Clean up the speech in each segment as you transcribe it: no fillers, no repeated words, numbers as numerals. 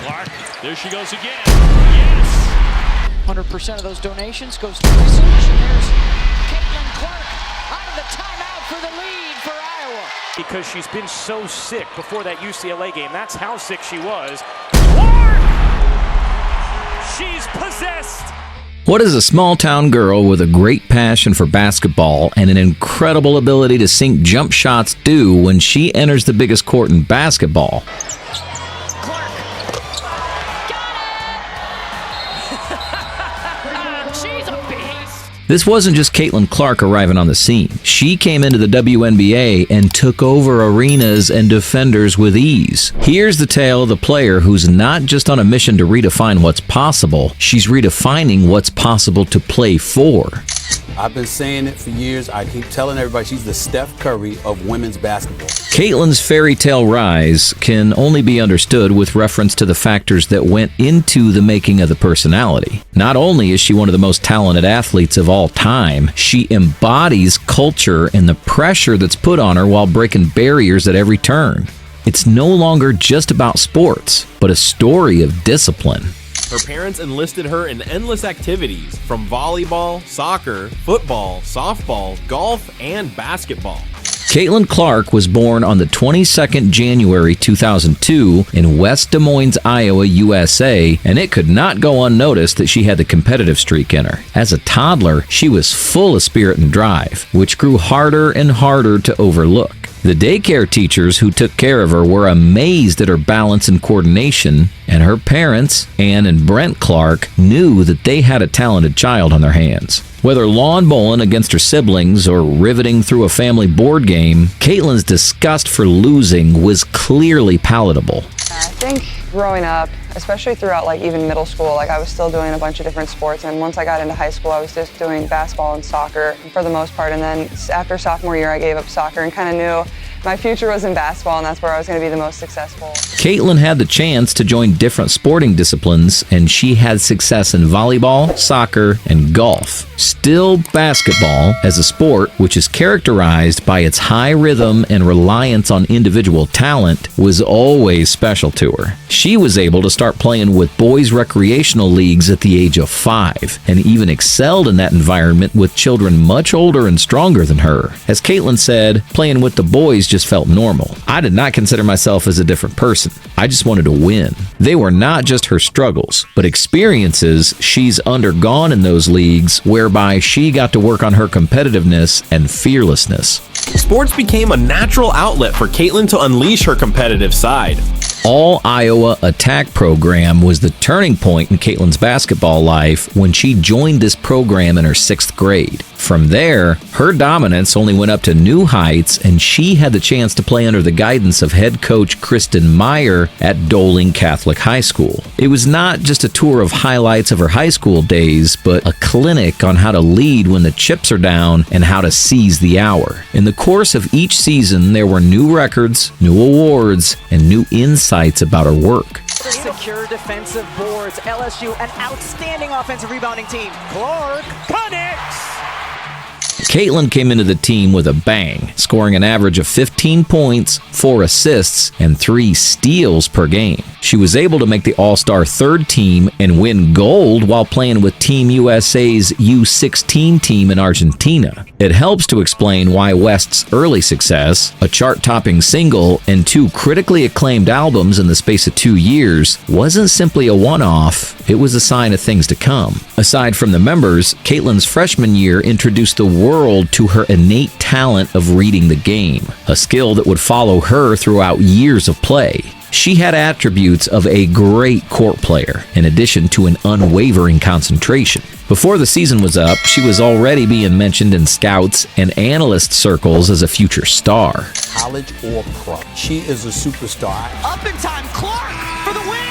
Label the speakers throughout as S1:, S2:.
S1: Clark, there she goes again. Yes!
S2: 100% of those donations goes to research. And there's Caitlin Clark out of the timeout for the lead for Iowa.
S3: Because she's been so sick before that UCLA game. That's how sick she was. Clark! She's possessed!
S4: What does a small-town girl with a great passion for basketball and an incredible ability to sink jump shots do when she enters the biggest court in basketball?
S2: Clark. Got it! She's a beast.
S4: This wasn't just Caitlin Clark arriving on the scene. She came into the WNBA and took over arenas and defenders with ease. Here's the tale of the player who's not just on a mission to redefine what's possible, she's redefining what's possible to play for.
S5: I've been saying it for years. I keep telling everybody she's the Steph Curry of women's basketball.
S4: Caitlin's fairy tale rise can only be understood with reference to the factors that went into the making of the personality. Not only is she one of the most talented athletes of all time, she embodies culture and the pressure that's put on her while breaking barriers at every turn. It's no longer just about sports, but a story of discipline.
S6: Her parents enlisted her in endless activities, from volleyball, soccer, football, softball, golf, and basketball.
S4: Caitlin Clark was born on the 22nd January 2002 in West Des Moines, Iowa, USA, and it could not go unnoticed that she had the competitive streak in her. As a toddler, she was full of spirit and drive, which grew harder and harder to overlook. The daycare teachers who took care of her were amazed at her balance and coordination, and her parents, Ann and Brent Clark, knew that they had a talented child on their hands. Whether lawn bowling against her siblings or riveting through a family board game, Caitlin's disgust for losing was clearly palatable.
S7: I think growing up, especially throughout even middle school, I was still doing a bunch of different sports, and once I got into high school I was just doing basketball and soccer for the most part, and then after sophomore year I gave up soccer and kind of knew my future was in basketball and that's where I was going to be the most successful.
S4: Caitlin had the chance to join different sporting disciplines, and she had success in volleyball, soccer, and golf. Still, basketball, as a sport which is characterized by its high rhythm and reliance on individual talent, was always special to her. She was able to start playing with boys' recreational leagues at the age of 5, and even excelled in that environment with children much older and stronger than her. As Caitlin said, playing with the boys just felt normal. I did not consider myself as a different person. I just wanted to win. They were not just her struggles, but experiences she's undergone in those leagues whereby she got to work on her competitiveness and fearlessness.
S6: Sports became a natural outlet for Caitlin to unleash her competitive side.
S4: All Iowa Attack program was the turning point in Caitlin's basketball life when she joined this program in her 6th grade. From there, her dominance only went up to new heights, and she had the chance to play under the guidance of head coach Kristen Meyer at Doling Catholic High School. It was not just a tour of highlights of her high school days, but a clinic on how to lead when the chips are down and how to seize the hour. In the course of each season, there were new records, new awards, and new insights about her work.
S2: Secure defensive boards. LSU, an outstanding offensive rebounding team. Clark connects.
S4: Caitlin came into the team with a bang, scoring an average of 15 points, 4 assists, and 3 steals per game. She was able to make the All-Star 3rd team and win gold while playing with Team USA's U16 team in Argentina. It helps to explain why West's early success, a chart-topping single, and 2 critically acclaimed albums in the space of 2 years, wasn't simply a one-off, it was a sign of things to come. Aside from the members, Caitlin's freshman year introduced the world to her innate talent of reading the game, a skill that would follow her throughout years of play. She had attributes of a great court player, in addition to an unwavering concentration. Before the season was up, she was already being mentioned in scouts and analyst circles as a future star.
S5: College or pro, she is a superstar.
S2: Up in time, Clark for the win.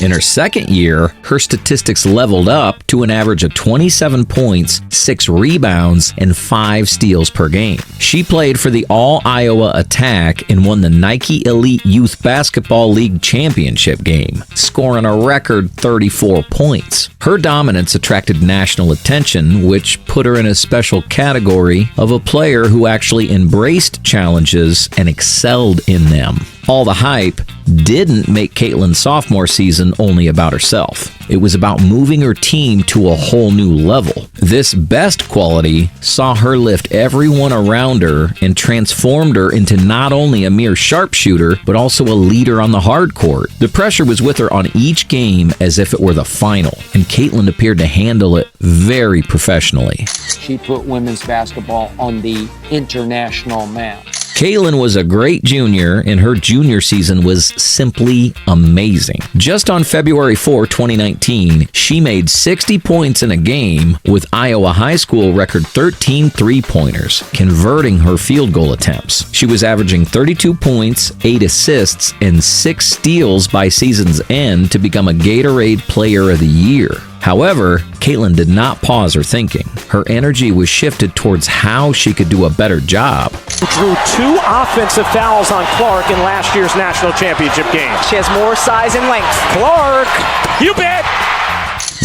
S4: In her 2nd year, her statistics leveled up to an average of 27 points, 6 rebounds, and 5 steals per game. She played for the All-Iowa Attack and won the Nike Elite Youth Basketball League Championship game, scoring a record 34 points. Her dominance attracted national attention, which put her in a special category of a player who actually embraced challenges and excelled in them. All the hype didn't make Caitlin's sophomore season only about herself. It was about moving her team to a whole new level. This best quality saw her lift everyone around her and transformed her into not only a mere sharpshooter, but also a leader on the hard court. The pressure was with her on each game as if it were the final, and Caitlin appeared to handle it very professionally.
S2: She put women's basketball on the international map.
S4: Caitlin was a great junior, and her junior season was simply amazing. Just on February 4, 2019, she made 60 points in a game with Iowa High School record 13 three-pointers, converting her field goal attempts. She was averaging 32 points, 8 assists, and 6 steals by season's end to become a Gatorade Player of the Year. However, Caitlin did not pause her thinking. Her energy was shifted towards how she could do a better job.
S3: Drew 2 offensive fouls on Clark in last year's national championship game.
S2: She has more size and length.
S3: Clark, you bet!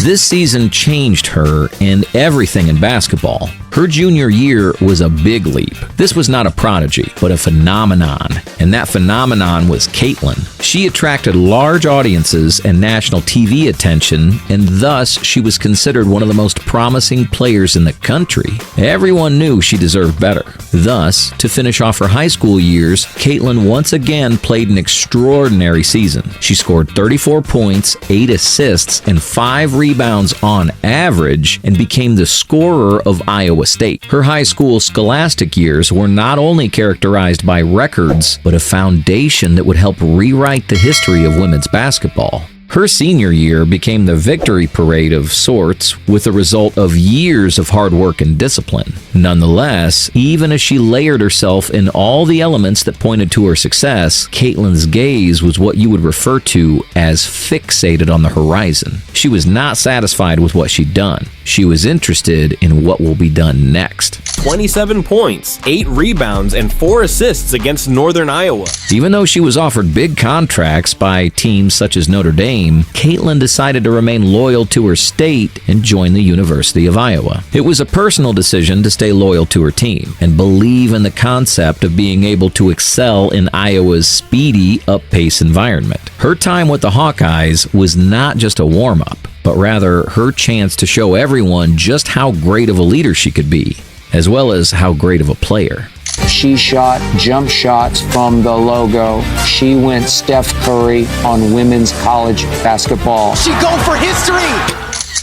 S4: This season changed her and everything in basketball. Her junior year was a big leap. This was not a prodigy, but a phenomenon. And that phenomenon was Caitlin. She attracted large audiences and national TV attention, and thus she was considered one of the most promising players in the country. Everyone knew she deserved better. Thus, to finish off her high school years, Caitlin once again played an extraordinary season. She scored 34 points, 8 assists, and 5 rebounds on average, and became the scorer of Iowa State. Her high school scholastic years were not only characterized by records, but a foundation that would help rewrite the history of women's basketball. Her senior year became the victory parade of sorts, with the result of years of hard work and discipline. Nonetheless, even as she layered herself in all the elements that pointed to her success, Caitlin's gaze was what you would refer to as fixated on the horizon. She was not satisfied with what she'd done. She was interested in what will be done next.
S6: 27 points, 8 rebounds, and 4 assists against Northern Iowa.
S4: Even though she was offered big contracts by teams such as Notre Dame, Caitlin decided to remain loyal to her state and join the University of Iowa. It was a personal decision to stay loyal to her team and believe in the concept of being able to excel in Iowa's speedy, up-pace environment. Her time with the Hawkeyes was not just a warm-up, but rather her chance to show everyone just how great of a leader she could be, as well as how great of a player.
S2: She shot jump shots from the logo. She went Steph Curry on women's college basketball.
S8: She going for history!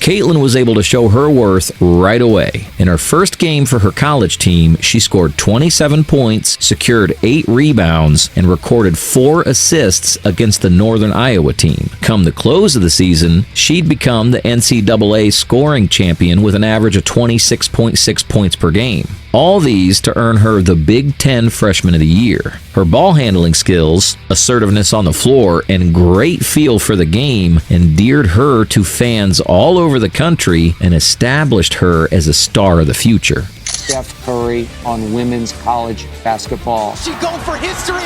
S4: Caitlin was able to show her worth right away. In her first game for her college team, she scored 27 points, secured 8 rebounds, and recorded 4 assists against the Northern Iowa team. Come the close of the season, she'd become the NCAA scoring champion with an average of 26.6 points per game. All these to earn her the Big Ten Freshman of the Year. Her ball handling skills, assertiveness on the floor, and great feel for the game endeared her to fans all over the country and established her as a star of the future.
S2: Steph Curry on women's college basketball.
S8: She going for history!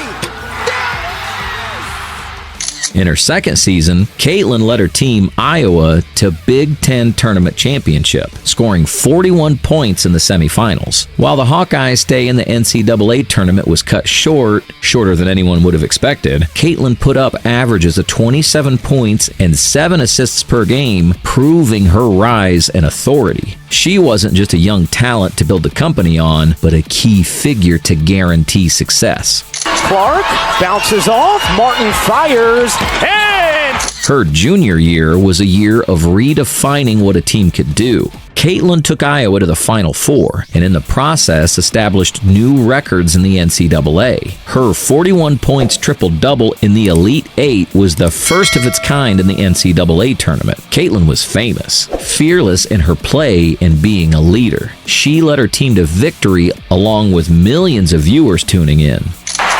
S4: In her second season, Caitlin led her team, Iowa, to Big Ten Tournament Championship, scoring 41 points in the semifinals. While the Hawkeyes' stay in the NCAA tournament was cut shorter than anyone would have expected, Caitlin put up averages of 27 points and 7 assists per game, proving her rise and authority. She wasn't just a young talent to build a company on, but a key figure to guarantee success.
S3: Clark bounces off, Martin fires, and
S4: her junior year was a year of redefining what a team could do. Caitlin took Iowa to the Final Four, and in the process established new records in the NCAA. Her 41 points triple-double in the Elite Eight was the first of its kind in the NCAA tournament. Caitlin was famous, fearless in her play and being a leader. She led her team to victory along with millions of viewers tuning in.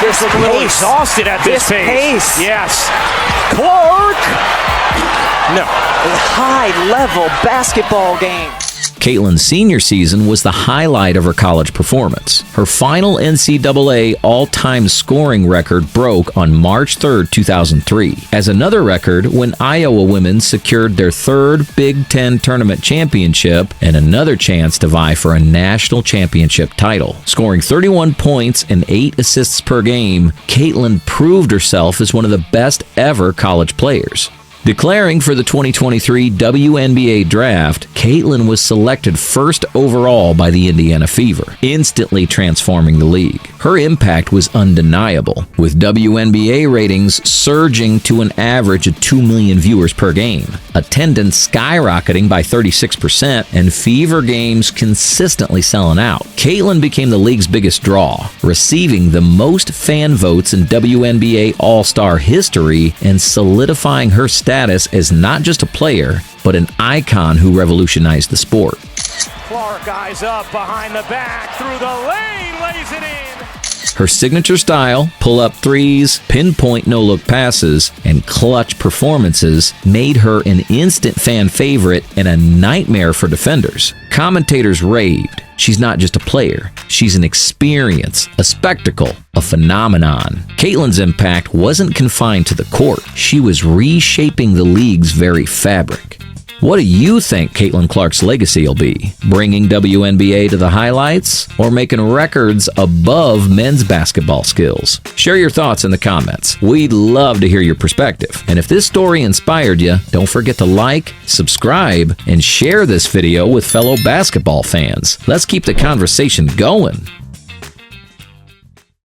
S3: This a little exhausted at this pace. Yes. Clark! No.
S2: A high-level basketball game.
S4: Caitlin's senior season was the highlight of her college performance. Her final NCAA all-time scoring record broke on March 3, 2003, as another record when Iowa women secured their third Big Ten tournament championship and another chance to vie for a national championship title. Scoring 31 points and 8 assists per game, Caitlin proved herself as one of the best ever college players. Declaring for the 2023 WNBA draft, Caitlin was selected first overall by the Indiana Fever, instantly transforming the league. Her impact was undeniable, with WNBA ratings surging to an average of 2 million viewers per game, attendance skyrocketing by 36%, and Fever games consistently selling out. Caitlin became the league's biggest draw, receiving the most fan votes in WNBA All-Star history and solidifying her status as not just a player, but an icon who revolutionized the sport.
S3: Clark eyes up behind the back, through the lane, lays it in.
S4: Her signature style, pull-up threes, pinpoint no-look passes, and clutch performances made her an instant fan favorite and a nightmare for defenders. Commentators raved. She's not just a player. She's an experience, a spectacle, a phenomenon. Caitlin's impact wasn't confined to the court. She was reshaping the league's very fabric. What do you think Caitlin Clark's legacy will be? Bringing WNBA to the highlights or making records above men's basketball skills? Share your thoughts in the comments. We'd love to hear your perspective. And if this story inspired you, don't forget to like, subscribe, and share this video with fellow basketball fans. Let's keep the conversation going.